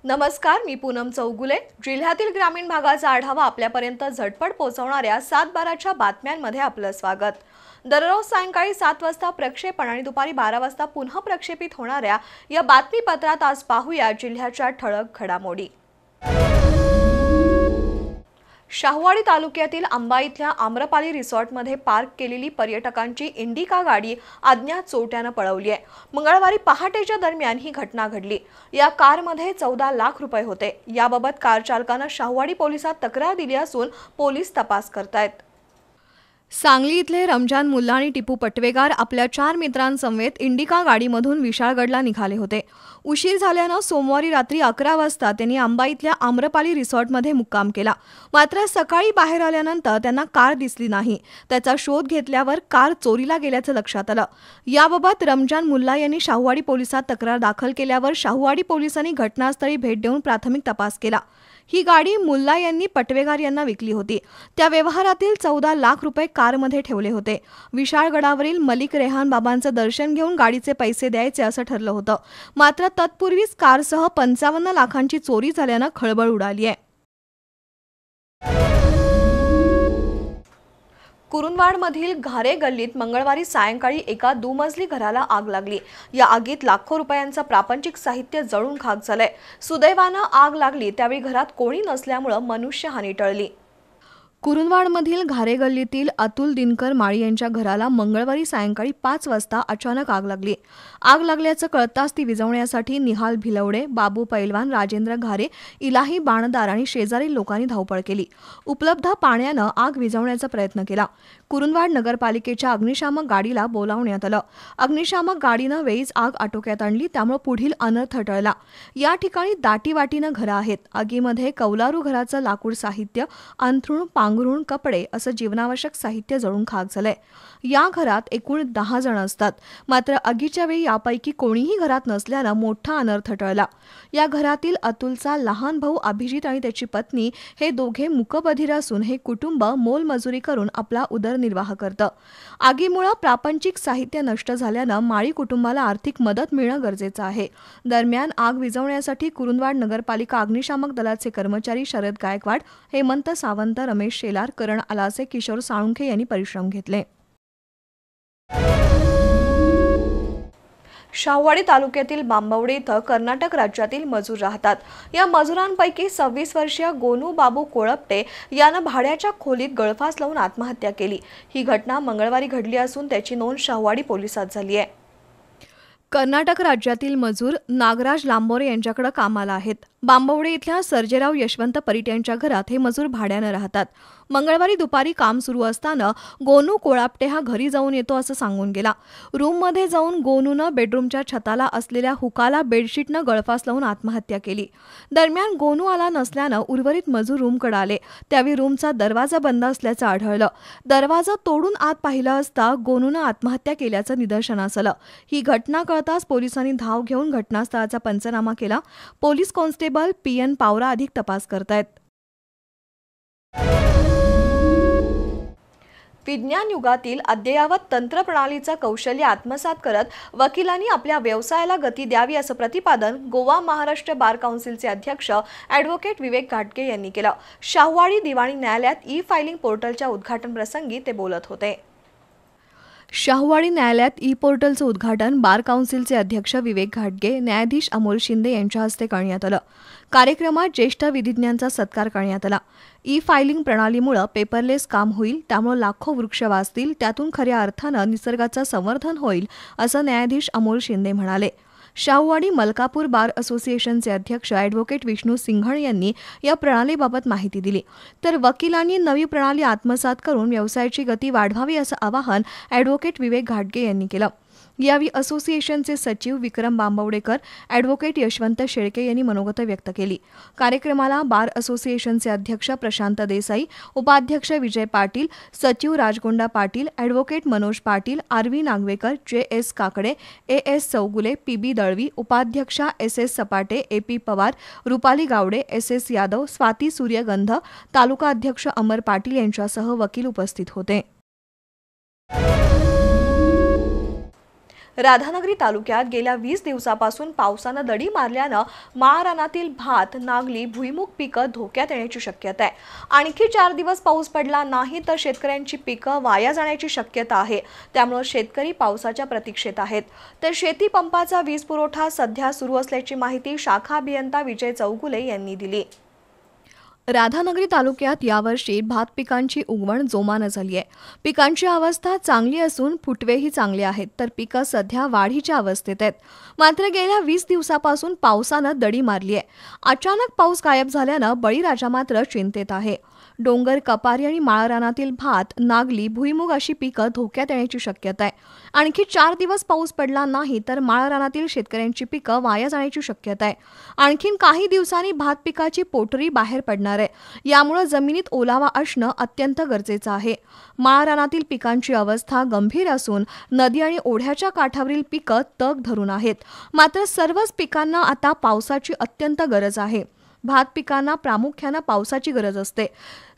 नमस्कार, मी पूनम चौगुले। जिल्ह्यातील ग्रामीण भागाचा आढावा आपल्यापर्यंत झटपट पोहोचवणाऱ्या 7/12च्या बातम्यांमध्ये आपलं स्वागत। दररोज सायंकाळी 7 वाजता प्रक्षेपण आणि दुपारी 12 वाजता पुन्हा प्रक्षेपित होणाऱ्या या बातमीपत्रात आज पाहूया जिल्ह्याच्या ठळक घडामोडी। शाहूवाडी तालुक्यातील आंबा इथल्या आम्रपाली रिसॉर्टमध्ये पार्क केलेली पर्यटकांची इंडिका गाडी अज्ञात चोरट्यानं पळवली आहे। मंगळवारी पहाटेच्या दरम्यान ही घटना घडली। या कारमध्ये 14 लाख रुपये होते। याबाबत कार चालकानं शाहूवाडी पोलिसात तक्रार दिली असून पोलीस तपास करतायत। सांगली इथले रमजान मुल्ला आणि टिपू पटवेगार आपल्या 4 मित्रांसमवेत इंडिका गाडीमधून विशाळगडला निघाले होते। उशीर झाल्यानं सोमवारी रात्री 11 वाजता त्यांनी आंबा इथल्या आम्रपाली रिसॉर्टमध्ये मुक्काम केला। मात्र सकाळी बाहेर आल्यानंतर त्यांना कार दिसली नाही। त्याचा शोध घेतल्यावर कार चोरीला गेल्याचं लक्षात आलं। याबाबत रमजान मुल्ला यांनी शाहूवाडी पोलिसात तक्रार दाखल केल्यावर शाहूवाडी पोलिसांनी घटनास्थळी भेट देऊन प्राथमिक तपास केला। ही गाडी मुल्ला यांनी पटवेगार यांना विकली होती। त्या व्यवहारातील 14 लाख रुपये कारमध्ये ठेवले होते। विशाळगडावरील मलिक रेहान बाबांचं दर्शन घेऊन गाडीचे पैसे द्यायचे असं ठरलं होतं। मात्र तत्पूर्वीच कारसह 55 लाखांची चोरी झाल्यानं खळबळ उडाली आहे। कुरुंदवाडमधील घारे गल्लीत मंगळवारी सायंकाळी एका दुमजली घराला आग लागली। या आगीत लाखो रुपयांचं प्रापंचिक साहित्य जळून खाक झालंय। सुदैवानं आग लागली त्यावेळी घरात कोणी नसल्यामुळे मनुष्यहानी टळली। कुरुंदवाडमधील घारे गल्लीतील अतुल दिनकर माळी यांच्या घराला मंगळवारी सायंकाळी 5 वाजता अचानक आग लागली। आग लागल्याचं कळताच ती विझवण्यासाठी निहाल भिलवडे, बाबू पैलवान, राजेंद्र घारे, इलाही बाणदार आणि शेजारील लोकांनी धावपळ केली। उपलब्ध पाण्यानं आग विझवण्याचा प्रयत्न केला। कुरुंदवाड नगरपालिकेच्या अग्निशामक गाडीला बोलावण्यात आलं। अग्निशामक गाडीनं वेळीच आग आटोक्यात आणली, त्यामुळे पुढील अनर्थ टळला। या ठिकाणी दाटीवाटीनं घरं आहेत। आगीमध्ये कौलारू घराचं लाकूड साहित्य, अंथरूण, पांघरूण, कपडे असं जीवनावश्यक साहित्य जळून खाक झालंय। या घरात एकूण 10 जण असतात। मात्र आगीच्या वेळी यापैकी कोणीही घरात नसल्यानं मोठा अनर्थ टळला। या घरातील अतुलचा लहान भाऊ अभिजित आणि त्याची पत्नी हे दोघे मूकबधीर असून हे कुटुंब मोलमजुरी करून आपला उदरनिर्वाह करतं। आगीमुळे प्रापंचिक साहित्य नष्ट झाल्यानं माळी कुटुंबाला आर्थिक मदत मिळणं गरजेचं आहे। दरम्यान आग विझवण्यासाठी कुरुंदवाड नगरपालिका अग्निशामक दलाचे कर्मचारी शरद गायकवाड, हेमंत सावंत, रमेश शेलार, करण आलासे, किशोर साळुंखे यांनी परिश्रम घेतले। शाहूवाडी तालुक्यातील बांबवडे इथं कर्नाटक राज्यातील मजूर राहतात। या मजुरांपैकी 26 वर्षीय गोनू बाबू कोळपटे यानं भाड्याच्या खोलीत गळफास लावून आत्महत्या केली। ही घटना मंगळवारी घडली असून त्याची नोंद शाहूवाडी पोलिसात झाली आहे। कर्नाटक राज्यातील मजूर नागराज लांबोरे यांच्याकडे कामाला आहेत। बांबवडे इथल्या सर्जेराव यशवंत परीट यांच्या घरात हे मजूर भाड्यानं राहतात। मंगळवारी दुपारी काम सुरू असताना गोनू कोळापटे हा घरी जाऊन येतो असं सांगून गेला। रूममध्ये जाऊन गोनूनं बेडरूमच्या छताला असलेल्या हुकाला बेडशीटनं गळफास लावून आत्महत्या केली। दरम्यान गोनू आला नसल्यानं उर्वरित मजूर रूमकडे आले। त्यावेळी रूमचा दरवाजा बंद असल्याचं आढळलं। दरवाजा तोडून आत पाहिलं असता गोनूनं आत्महत्या केल्याचं निदर्शनास आलं। ही घटना कळताच पोलिसांनी धाव घेऊन घटनास्थळाचा पंचनामा केला। पोलीस कॉन्स्टेबल PN पावरा अधिक तपास करतायत। विज्ञान युगातील अद्ययावत तंत्रप्रणालीचं कौशल्य आत्मसात करत वकिलांनी आपल्या व्यवसायाला गती द्यावी असं प्रतिपादन गोवा महाराष्ट्र बार काउन्सिलचे अध्यक्ष ॲडव्होकेट विवेक घाटगे यांनी केलं। शाहूवाडी दिवाणी न्यायालयात ई-फायलिंग पोर्टलच्या उद्घाटन प्रसंगी ते बोलत होते। शाहूवाडी न्यायालयात ई-पोर्टलचं उद्घाटन बार काउन्सिलचे अध्यक्ष विवेक घाटगे, न्यायाधीश अमोल शिंदे यांच्या हस्ते करण्यात आलं। कार्यक्रमात ज्येष्ठ विधिज्ञांचा सत्कार करण्यात आला। ई-फायलिंग प्रणालीमुळे पेपरलेस काम होईल, त्यामुळे लाखो वृक्ष वाचतील, त्यातून खऱ्या अर्थानं निसर्गाचं संवर्धन होईल असं न्यायाधीश अमोल शिंदे म्हणाले। शाहूवाडी मलकापूर बार असोसिएशनचे अध्यक्ष ॲडव्होकेट विष्णू सिंघण यांनी या प्रणालीबाबत माहिती दिली। तर वकिलांनी नवी प्रणाली आत्मसात करून व्यवसायाची गती वाढवावी असं आवाहन ॲडव्होकेट विवेक घाटगे यांनी केलं। यावेळी असोसिएशनचे सचिव विक्रम बांबवडेकर, ॲडव्होकेट यशवंत शेळके यांनी मनोगत व्यक्त केली। कार्यक्रमाला बार असोसिएशनचे अध्यक्ष प्रशांत देसाई, उपाध्यक्ष विजय पाटील, सचिव Rajgonda Patil, advocate Manoj Patil, RV Nagvekar, JS Kakade, AS Chougule, PB Dalvi, उपाध्यक्षा SS सपाटे, AP पवार, रुपाली गावडे, SS यादव, स्वाती सूर्यगंध, तालुका अध्यक्ष अमर पाटील यांच्यासह वकील उपस्थित होते। राधानगरी तालुक्यात गेल्या 20 दिवसापासून पावसानं दडी मारल्यानं माळरानातील भात, नागली, भुईमूग पिकं धोक्यात येण्याची शक्यता आहे. आणखी 4 दिवस पाऊस पडला नाही तर शेतकऱ्यांची पिकं वाया जाण्याची शक्यता आहे. त्यामुळे शेतकरी पावसाच्या प्रतीक्षेत आहेत. तर शेती पंपाचा वीज पुरवठा सध्या सुरू असल्याची माहिती शाखा अभियंता विजय चौगुले यांनी दिली. राधानगरी तालुक्यात यावर्षी भात पिकांची उगवण जोमानं झाली आहे. पिकांची अवस्था चांगली असून फुटवेही चांगले आहेत, तर पिकं सध्या वाढीच्या अवस्थेत आहेत. मात्र गेल्या 20 दिवसापासून पावसानं दडी मारली आहे. अचानक पाऊस गायब झाल्यानं बळीराजा मात्र चिंतेत आहे. डोंगर, कपारी आणि माळरानातील भात, नागली, भुईमूग अशी पिकं धोक्यात येण्याची शक्यता आहे. आणखी 4 दिवस पाऊस पडला नाही तर माळरानातील शेतकऱ्यांची पिकं वाया जाण्याची शक्यता आहे. आणखीन काही दिवसांनी भात पिकाची पोटरी बाहेर पडणार आहे. यामुळे जमिनीत ओलावा असणं अत्यंत गरजेचं आहे. माळरानातील पिकांची अवस्था गंभीर असून नदी आणि ओढ्याच्या काठावरील पिकं तग धरून आहेत. मात्र सर्वच पिकांना आता पावसाची अत्यंत गरज आहे. भात पिकांना प्रामुख्यानं पावसाची गरज असते.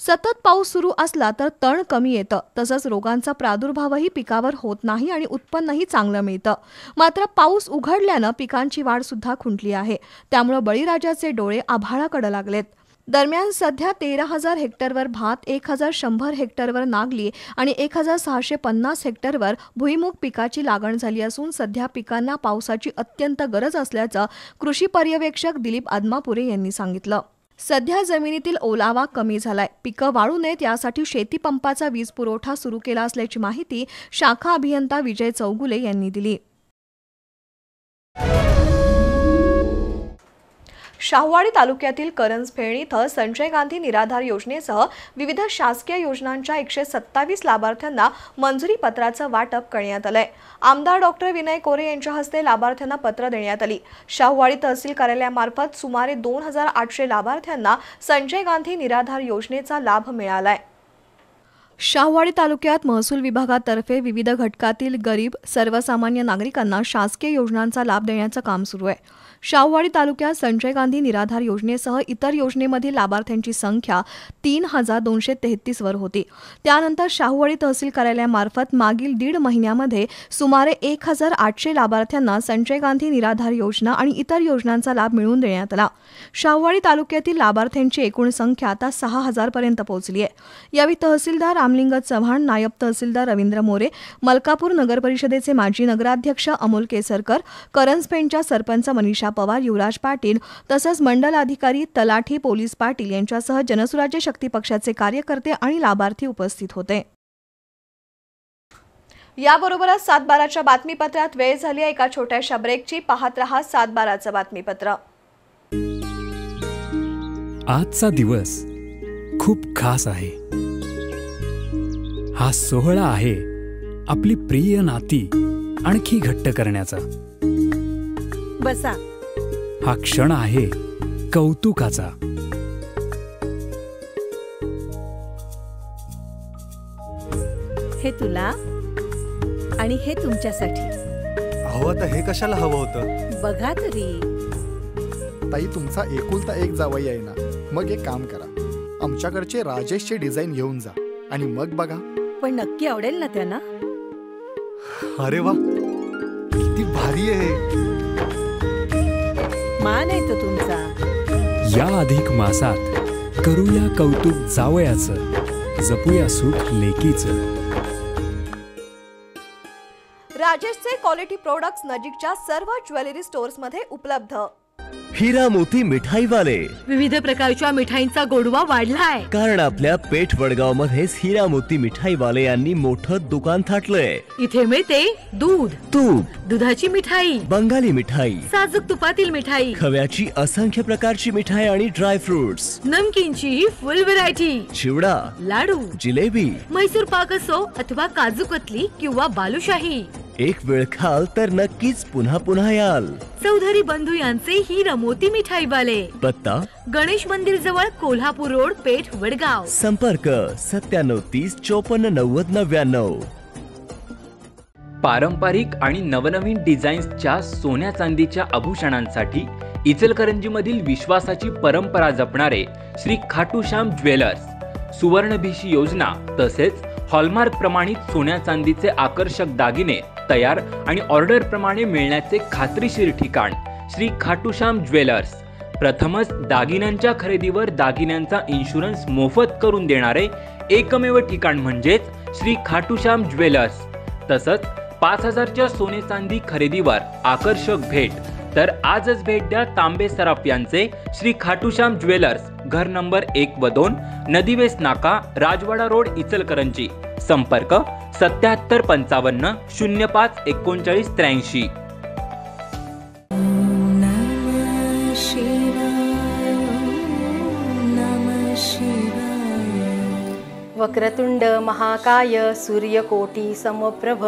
सतत पाऊस सुरू असला तर तण कमी येतं, तसंच रोगांचा प्रादुर्भावही पिकावर होत नाही आणि उत्पन्नही चांगलं मिळतं. मात्र पाऊस उघडल्यानं पिकांची वाढ सुद्धा खुंटली आहे. त्यामुळे बळीराजाचे डोळे आभाळाकडे लागलेत. दरम्यान सध्या 13,000 हेक्टरवर भात, 1,100 हेक्टरवर नागली आणि 1,650 हेक्टरवर भुईमूग पिकाची लागण झाली असून सध्या पिकांना पावसाची अत्यंत गरज असल्याचं कृषी पर्यवेक्षक दिलीप आदमापुरे यांनी सांगितलं. सध्या जमिनीतील ओलावा कमी झालाय. पिकं वाळू नयेत यासाठी शेती पंपाचा वीज पुरवठा सुरू केला असल्याची माहिती शाखा अभियंता विजय चौगुले यांनी दिली. शाहूवाडी तालुक्यातील करंजफेड इथं संजय गांधी निराधार योजनेसह विविध शासकीय योजनांच्या 127 लाभार्थ्यांना मंजुरी पत्राचं वाटप करण्यात आलंय. आमदार डॉक्टर विनय कोरे यांच्या हस्ते लाभार्थ्यांना पत्र देण्यात आली. शाहूवाडी तहसील कार्यालयामार्फत सुमारे 2,800 लाभार्थ्यांना संजय गांधी निराधार योजनेचा लाभ मिळालाय. शाहूवाडी तालुक्यात महसूल विभागातर्फे विविध घटकातील गरीब सर्वसामान्य नागरिकांना शासकीय योजनांचा लाभ देण्याचं काम सुरू आहे. शाहूवाडी तालुक्यात संजय गांधी निराधार योजनेसह इतर योजनेमधील लाभार्थ्यांची संख्या 3,233 वर होती. त्यानंतर शाहूवाडी तहसील कार्यालयामार्फत मागील 1.5 महिन्यामध्ये सुमारे 1,800 लाभार्थ्यांना संजय गांधी निराधार योजना आणि इतर योजनांचा लाभ मिळवून देण्यात आला. शाहूवाडी तालुक्यातील लाभार्थ्यांची एकूण संख्या आता 6,000 पर्यंत पोहोचली आहे. यावेळी तहसीलदार रामलिंग चव्हाण, नायब तहसीलदार रवींद्र मोरे, मलकापूर नगरपरिषदेचे माजी नगराध्यक्ष अमोल केसरकर, करंजफेडच्या सरपंच मनीषा पवार, युवराज पाटील तसंच मंडल अधिकारी, तलाठी, पोलीस पाटील यांच्यासह जनसुराज्य शक्ती पक्षाचे कार्यकर्ते आणि लाभार्थी उपस्थित होते. याबरोबरच 7/12च्या बातमीपत्रात वेळ झाली आहे एका छोट्याशा ब्रेकची. पाहत रहा 7/12चं बातमीपत्र. आजचा दिवस खूप खास आहे. हा सोहळा आहे आपली प्रिय नाती आणखी घट्ट करण्याचा. बसा. हा क्षण आहे कौतुकाचा. हे तुला आणि हे तुमच्यासाठी. अहो आता हे कशाला हवं होतं? बघा तरी. ताई, तुमचा एकुलता एक जावई आहे ना, मग एक काम करा, आमच्याकडचे राजेशचे डिझाईन घेऊन जा आणि मग बघा. पण नक्की आवडेल ना त्यांना? अरे वा, किती भारी आहे. मान आहे तो तुमचा. या अधिक मासात करूया कौतुक जावयाचं, जपूया सुख लेकीचं. राजेशचे क्वालिटी प्रोडक्ट्स नजीकच्या सर्व ज्वेलरी स्टोअर्समध्ये उपलब्ध. हिरा मोती मिठाईवाले. विविध प्रकारच्या मिठाईंचा गोडवा वाढलाय, कारण आपल्या पेठ वडगाव मध्येच हिरा मोती मिठाईवाले यांनी मोठं दुकान थाटलंय. इथे मिळते दूध, तूप, दुधाची मिठाई, बंगाली मिठाई, साजूक तुपातील मिठाई, खव्याची असंख्य प्रकारची मिठाई आणि ड्राय फ्रुट्स, नमकीनची फुल व्हरायटी, चिवडा, लाडू, जिलेबी, म्हैसूर पाक असो अथवा काजू कतली किंवा बालुशाही. एक वेळ खाल तर नक्कीच पुन्हा पुन्हा याल. चौधरी बंधू यांचे हिरा मोती मिठाईवाले. पत्ता गणेश मंदिर जवळ, कोल्हापूर रोड, पेठ, वडगाव. संपर्क 9730 54 90 99. पारंपरिक आणि नवनवीन डिझाईन्सच्या सोन्या चांदीच्या आभूषणांसाठी इचलकरंजीमधील विश्वासाची परंपरा जपणारे श्री खाटूश्याम ज्वेलर्स, सुवर्णभिषी योजना तसेच हॉलमार्क प्रमाणित सोन्या चांदीचे आकर्षक दागिने तयार आणि ऑर्डरप्रमाणे मिळण्याचे खात्रीशीर ठिकाण श्री खाटूश्याम ज्वेलर्स. प्रथमच दागिन्यांच्या खरेदीवर दागिन्यांचा इन्शुरन्स मोफत करून देणारे एकमेव ठिकाण म्हणजेच श्री खाटूश्याम ज्वेलर्स. तसंच 5,000च्या सोने चांदी खरेदीवर आकर्षक भेट. तर आजच भेट द्या तांबे सराफ यांचे श्री खाटूश्याम ज्वेलर्स, घर नंबर 1 व 2, नदीवेस नाका, राजवाडा रोड, इचलकरंजी. संपर्क 7755 05 39 83. वक्रतुंड महाकाय सूर्यकोटी समप्रभ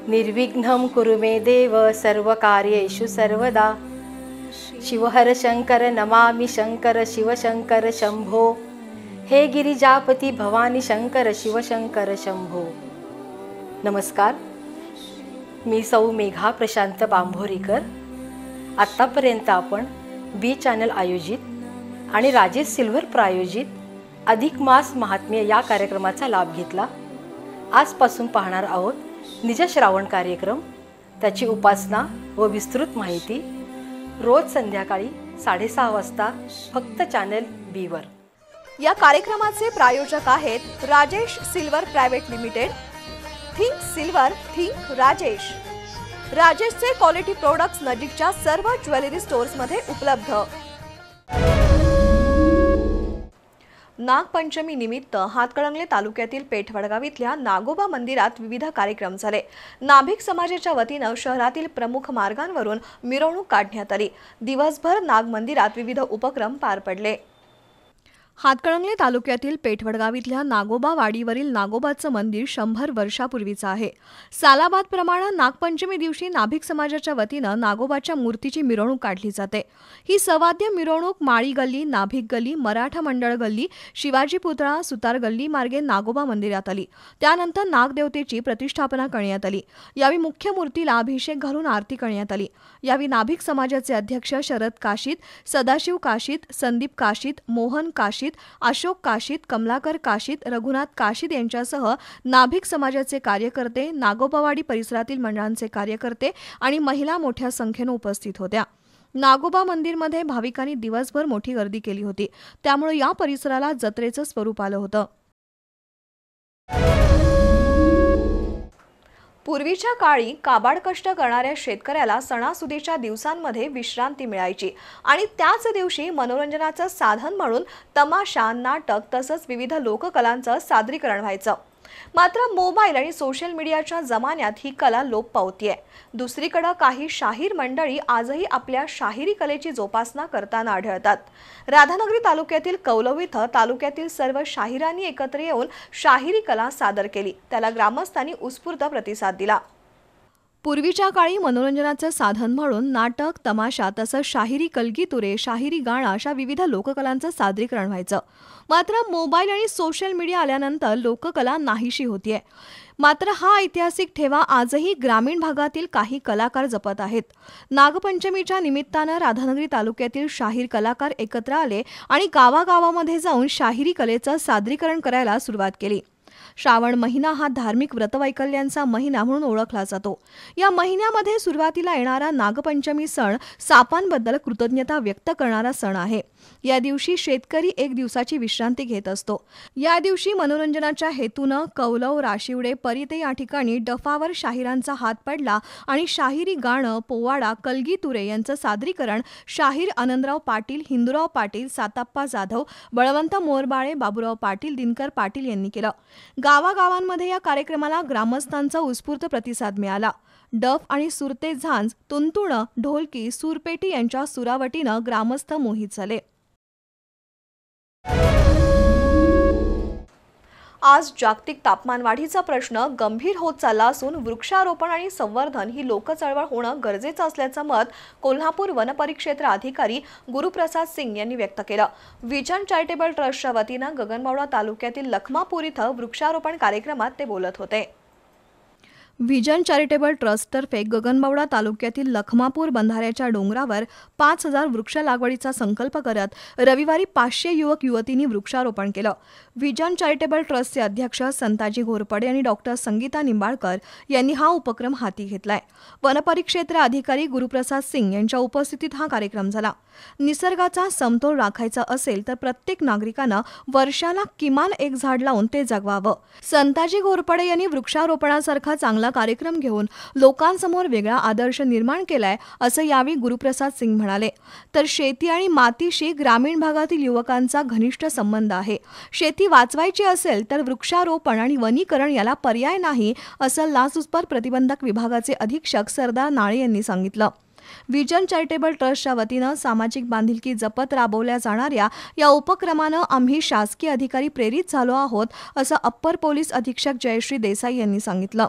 निर्विघ्नं कुरु मे देव सर्वकार्येषु सर्वदा. शिवहर शंकर नमामि शंकर शिवशंकर शंभो. हे गिरिजापती भवानी शंकर शिवशंकर शंभो. नमस्कार, मी सौ मेघा प्रशांत बांभोरीकर. आत्तापर्यंत आपण बी चॅनल आयोजित आणि राजेश सिल्वर प्रायोजित अधिक मास महात्म्य या कार्यक्रमाचा लाभ घेतला. आजपासून पाहणार आहोत निज श्रावण कार्यक्रम, त्याची उपासना व विस्तृत माहिती रोज संध्याकाळी 6:30 वाजता फक्त चॅनल बी वर. या कार्यक्रमाचे प्रायोजक आहेत Rajesh silver private limited. Think silver, think Rajesh. राजेशचे क्वालिटी प्रोडक्ट्स नजीकच्या सर्व ज्वेलरी स्टोअर्समध्ये उपलब्ध. नागपंचमी निमित्त हातकणंगले तालुक्यातील पेठवडगाव इथल्या नागोबा मंदिरात विविध कार्यक्रम झाले. नाभिक समाजाच्या वतीनं शहरातील प्रमुख मार्गांवरून मिरवणूक काढण्यात आली. दिवसभर नाग मंदिरात विविध उपक्रम पार पडले. हातकणंगले तालुक्यातील पेठवडगाव इथल्या नागोबा वाडीवरील नागोबाचं मंदिर 100 वर्षापूर्वीचं आहे. सालाबादप्रमाणे नागपंचमी दिवशी नाभिक समाजाच्या वतीनं नागोबाच्या मूर्तीची मिरवणूक काढली जाते. ही सवाद्य मिरवणूक माळी गल्ली, नाभिक गल्ली, मराठा मंडळ गल्ली, शिवाजी पुतळा, सुतार गल्ली मार्गे नागोबा मंदिरात आली. त्यानंतर नागदेवतेची प्रतिष्ठापना करण्यात आली. यावेळी मुख्य मूर्तीला अभिषेक घालून आरती करण्यात आली. यावेळी नाभिक समाजाचे अध्यक्ष शरद काशीत, सदाशिव काशीत, संदीप काशीत, मोहन काशीत, अशोक काशीत, कमलाकर काशीत, रघुनाथ काशीत यांच्यासह नाभिक समाजाचे कार्यकर्ते, नागोबावाडी परिसरातील मंडळांचे कार्यकर्ते आणि महिला मोठ्या संख्येने उपस्थित होत्या. नागोबा मंदिरमध्ये भाविकांनी दिवसभर मोठी गर्दी केली होती. त्यामुळे या परिसराला जत्रेचं स्वरूप आलं होतं. पूर्वीच्या काळी काबाड कष्ट करणाऱ्या शेतकऱ्याला सणासुदीच्या दिवसांमध्ये विश्रांती मिळायची आणि त्याच दिवशी मनोरंजनाचं साधन म्हणून तमाशा, नाटक तसंच विविध लोककलांचं सादरीकरण व्हायचं. मात्र मोबाईल आणि सोशल मीडियाच्या जमान्यात ही कला लोप पावतीये. दुसरीकडे काही शाहीर मंडळी आजही आपल्या शाहिरी कलेची जोपासना करताना आढळतात. राधानगरी तालुक्यातील कौलव इथं तालुक्यातील सर्व शाहिरांनी एकत्र येऊन शाहिरी कला सादर केली. त्याला ग्रामस्थांनी उत्स्फूर्त प्रतिसाद दिला. पूर्वीच्या काळी मनोरंजनाचं साधन म्हणून नाटक, तमाशा तसंच शाहिरी कलगीतुरे, शाहिरी गाणं अशा विविध लोककलांचं सादरीकरण व्हायचं. मात्र मोबाईल आणि सोशल मीडिया आल्यानंतर लोककला नाहीशी होतीये. मात्र हा ऐतिहासिक ठेवा आजही ग्रामीण भागातील काही कलाकार जपत आहेत. नागपंचमीच्या निमित्तानं राधानगरी तालुक्यातील शाहीर कलाकार एकत्र आले आणि गावागावामध्ये जाऊन शाहिरी कलेचं सादरीकरण करायला सुरुवात केली. श्रावण महिना हा धार्मिक व्रतवैकल्यांचा महिना म्हणून ओळखला जातो. या महिन्यामध्ये सुरुवातीला येणारा नागपंचमी सण सापांबद्दल कृतज्ञता व्यक्त करणारा सण आहे. या दिवशी शेतकरी 1 दिवसाची विश्रांती घेत असतो. या दिवशी मनोरंजनाच्या हेतूनं कौलव, राशिवडे, परिते या ठिकाणी डफावर शाहिरांचा हात पडला आणि शाहिरी गाणं, पोवाडा, कलगीतुरे यांचं सादरीकरण शाहीर आनंदराव पाटील, हिंदूराव पाटील, साताप्पा जाधव, बळवंत मोरबाळे, बाबूराव पाटील, दिनकर पाटील यांनी केलं. गावागावांमध्ये या कार्यक्रमाला ग्रामस्थांचा उत्स्फूर्त प्रतिसाद मिळाला. डफ आणि सुरते झांज, तुंतुणं, ढोलकी, सूरपेटी यांच्या सुरावटीनं ग्रामस्थ मोहित झाले. आज जागतिक तापमानवाढीचा प्रश्न गंभीर होत चालला असून वृक्षारोपण आणि संवर्धन ही लोकचळवळ होणं गरजेचं असल्याचं मत कोल्हापूर वनपरिक्षेत्र अधिकारी गुरुप्रसाद सिंग यांनी व्यक्त केलं. विजन चॅरिटेबल ट्रस्टच्या वतीनं गगनबावडा तालुक्यातील लखमापूर इथं वृक्षारोपण कार्यक्रमात ते बोलत होते. व्हिजन चॅरिटेबल ट्रस्टतर्फे गगनबावडा तालुक्यातील लखमापूर बंधाऱ्याच्या डोंगरावर 5,000 वृक्ष लागवडीचा संकल्प करत रविवारी 500 युवक युवतींनी वृक्षारोपण केलं. व्हिजन चॅरिटेबल ट्रस्टचे अध्यक्ष संताजी घोरपडे आणि डॉक्टर संगीता निंबाळकर यांनी हा उपक्रम हाती घेतलाय. वनपरिक्षेत्र अधिकारी गुरुप्रसाद सिंग यांच्या उपस्थितीत हा कार्यक्रम झाला. निसर्गाचा समतोल राखायचा असेल तर प्रत्येक नागरिकानं वर्षाला किमान एक झाड लावून ते जगवावं. संताजी घोरपडे यांनी वृक्षारोपणासारखा चांगला कार्यक्रम घेऊन लोकांसमोर वेगळा आदर्श निर्माण केलाय असं यावेळी गुरुप्रसाद सिंग म्हणाले. तर शेती आणि मातीशी ग्रामीण भागातील युवकांचा घनिष्ठ संबंध आहे. शेती वाचवायची असेल तर वृक्षारोपण आणि वनीकरण याला पर्याय नाही असं लाचलुचपत प्रतिबंधक विभागाचे अधीक्षक सरदार नाळे यांनी सांगितलं. व्हिजन चॅरिटेबल ट्रस्टच्या वतीनं सामाजिक बांधिलकी जपत राबवल्या जाणाऱ्या या उपक्रमानं आम्ही शासकीय अधिकारी प्रेरित झालो आहोत असं अप्पर पोलीस अधीक्षक जयश्री देसाई यांनी सांगितलं.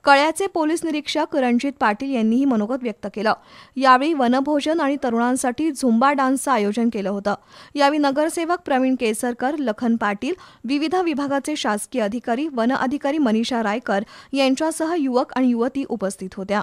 कळ्याचे पोलीस निरीक्षक रणजित पाटील यांनीही मनोगत व्यक्त केलं. यावेळी वनभोजन आणि तरुणांसाठी झुंबा डान्सचं आयोजन केलं होतं. यावेळी नगरसेवक प्रवीण केसरकर, लखन पाटील, विविध विभागाचे शासकीय अधिकारी, वन अधिकारी मनीषा रायकर यांच्यासह युवक आणि युवती उपस्थित होत्या.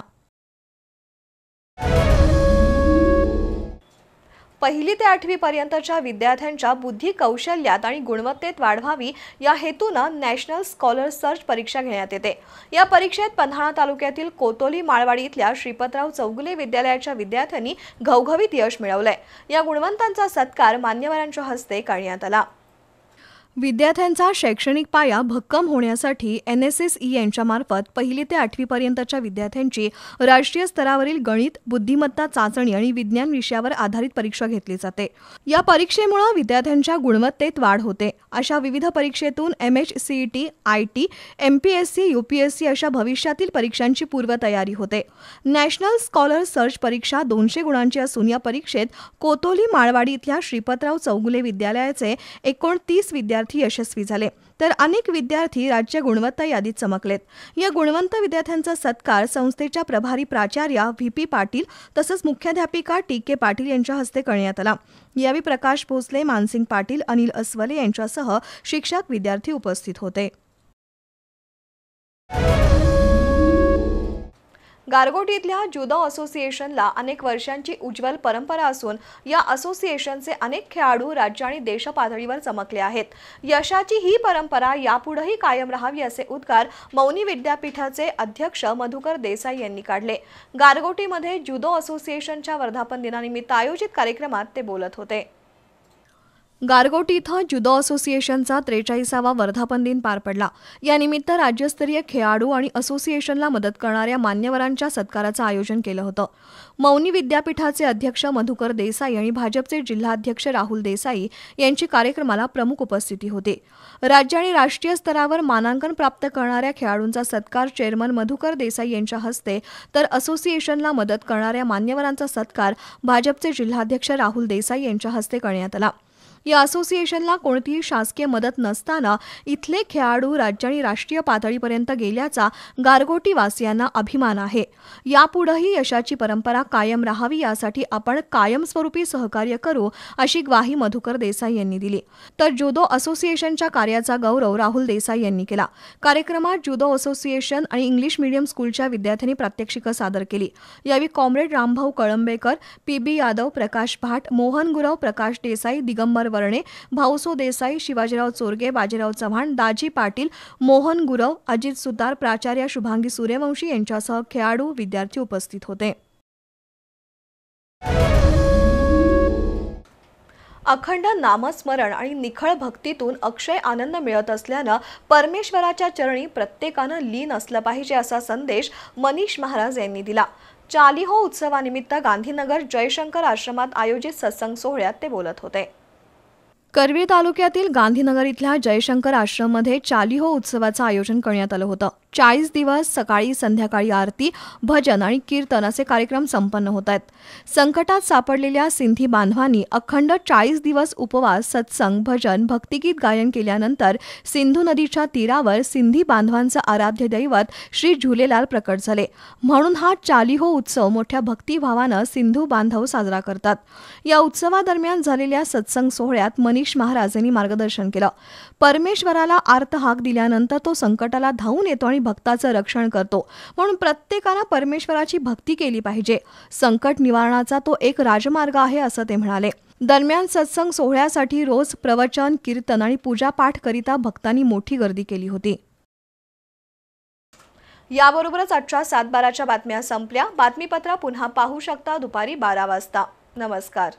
पहिली ते 8वी पर्यंतच्या विद्यार्थ्यांच्या बुद्धी कौशल्यात आणि गुणवत्तेत वाढ व्हावी या हेतूनं नॅशनल स्कॉलर सर्च परीक्षा घेण्यात येते. या परीक्षेत पन्हाळा तालुक्यातील कोतोली माळवाडी इथल्या श्रीपतराव चौगुले विद्यालयाच्या विद्यार्थ्यांनी घवघवीत यश मिळवलंय. या गुणवंतांचा सत्कार मान्यवरांच्या हस्ते करण्यात आला. विद्यार्थ्यांचा शैक्षणिक पाया भक्कम होण्यासाठी NSSE यांच्यामार्फत पहिली ते 8वी पर्यंतच्या विद्यार्थ्यांची राष्ट्रीय स्तरावरील गणित, बुद्धिमत्ता चाचणी आणि विज्ञान विषयावर आधारित परीक्षा घेतली जाते. या परीक्षेमुळे विद्यार्थ्यांच्या गुणवत्तेत वाढ होते. अशा विविध परीक्षेतून MHCET, IT, MPSC, UPSC अशा भविष्यातील परीक्षांची पूर्वतयारी होते. नॅशनल स्कॉलर सर्च परीक्षा 200 गुणांची असून या परीक्षेत कोतोली माळवाडी इथल्या श्रीपतराव चौगुले विद्यालयाचे 29 विद्यार्थी यशस्वी झाले, तर अनेक विद्यार्थी राज्य गुणवत्ता यादीत चमकलेत. या गुणवंत विद्यार्थ्यांचा सत्कार संस्थेच्या प्रभारी प्राचार्या VP पाटील तसंच मुख्याध्यापिका TK पाटील यांच्या हस्ते करण्यात आला. यावेळी प्रकाश भोसले, मानसिंग पाटील, अनिल अस्वले यांच्यासह शिक्षक, विद्यार्थी उपस्थित होते. गारगोटी इथल्या जुदो असोसिएशनला अनेक वर्षांची उज्ज्वल परंपरा असून या असोसिएशनचे अनेक खेळाडू राज्य आणि देश पातळीवर चमकले आहेत. यशाची ही परंपरा यापुढेही कायम राहावी असे उद्गार मौनी विद्यापीठाचे अध्यक्ष मधुकर देसाई यांनी काढले. गारगोटीमध्ये जुदो असोसिएशनच्या वर्धापन दिनानिमित्त आयोजित कार्यक्रमात ते बोलत होते. गारगोटी इथं जुदो असोसिएशनचा 43वा वर्धापन दिन पार पडला. यानिमित्त राज्यस्तरीय खेळाडू आणि असोसिएशनला मदत करणाऱ्या मान्यवरांच्या सत्काराचं आयोजन केलं होतं. मौनी विद्यापीठाचे अध्यक्ष मधुकर देसाई आणि भाजपचे जिल्हाध्यक्ष राहुल देसाई यांची कार्यक्रमाला प्रमुख उपस्थिती होती. राज्य आणि राष्ट्रीय स्तरावर मानांकन प्राप्त करणाऱ्या खेळाडूंचा सत्कार चेअरमन मधुकर देसाई यांच्या हस्ते, तर असोसिएशनला मदत करणाऱ्या मान्यवरांचा सत्कार भाजपचे जिल्हाध्यक्ष राहुल देसाई यांच्या हस्ते करण्यात आला. या असोसिएशनला कोणतीही शासकीय मदत नसताना इथले खेळाडू राज्य आणि राष्ट्रीय पातळीपर्यंत गेल्याचा गारगोटीवासियांना अभिमान आहे. यापुढेही यशाची परंपरा कायम राहावी यासाठी आपण कायमस्वरूपी सहकार्य करू अशी ग्वाही मधुकर देसाई यांनी दिली. तर जुदो असोसिएशनच्या कार्याचा गौरव राहुल देसाई यांनी केला. कार्यक्रमात जुदो असोसिएशन आणि इंग्लिश मीडियम स्कूलच्या विद्यार्थ्यांनी प्रात्यक्षिकं सादर केली. यावेळी कॉम्रेड रामभाऊ कळंबेकर, PB यादव, प्रकाश भाट, मोहन गुरव, प्रकाश देसाई, दिगंबर वर्णे, भाऊसो देसाई, शिवाजीराव चोरगे, बाजीराव चव्हाण, दाजी पाटील, मोहन गुरव, अजित सुतार, प्राचार्य शुभांगी सूर्यवंशी यांच्यासह खेळाडू, विद्यार्थी उपस्थित होते. अखंड नामस्मरण आणि निखळ भक्तीतून अक्षय आनंद मिळत असल्यानं परमेश्वराच्या चरणी प्रत्येकानं लीन असलं पाहिजे असा संदेश मनीष महाराज यांनी दिला. चालीहो उत्सवानिमित्त गांधीनगर जयशंकर आश्रमात आयोजित सत्संग सोहळ्यात ते बोलत होते. करवीर तालुक्यातील गांधीनगर इथल्या जयशंकर आश्रममध्ये चालीहो उत्सवाचं आयोजन करण्यात आलं होतं. 40 दिवस सकाळी संध्याकाळी आरती, भजन आणि कीर्तन असे कार्यक्रम संपन्न होत आहेत. संकटात सापडलेल्या सिंधी बांधवांनी अखंड 40 दिवस उपवास, सत्संग, भजन, भक्तिगीत गायन केल्यानंतर सिंधू नदीच्या तीरावर सिंधी बांधवांचं आराध्य दैवत श्री झुलेलाल प्रकट झाले. म्हणून हा चालीहो उत्सव मोठ्या भक्तिभावानं सिंधू बांधव साजरा करतात. या उत्सवादरम्यान झालेल्या सत्संग सोहळ्यात मनीष महाराज यांनी मार्गदर्शन केलं. परमेश्वराला आर्त हाक दिल्यानंतर तो संकटाला धावून येतो आणि आणि भक्ताचं रक्षण करतो, म्हणून प्रत्येकानं परमेश्वराची भक्ती केली पाहिजे. संकट निवारणाचा तो एक राजमार्ग आहे असं ते म्हणाले. दरम्यान सत्संग सोहळ्यासाठी रोज प्रवचन, कीर्तन आणि पूजापाठ करिता भक्तांनी मोठी गर्दी केली होती. याबरोबरच आजच्या 7:12च्या बातम्या संपल्या. बातमीपत्र पुन्हा पाहू शकता दुपारी 12 वाजता. नमस्कार.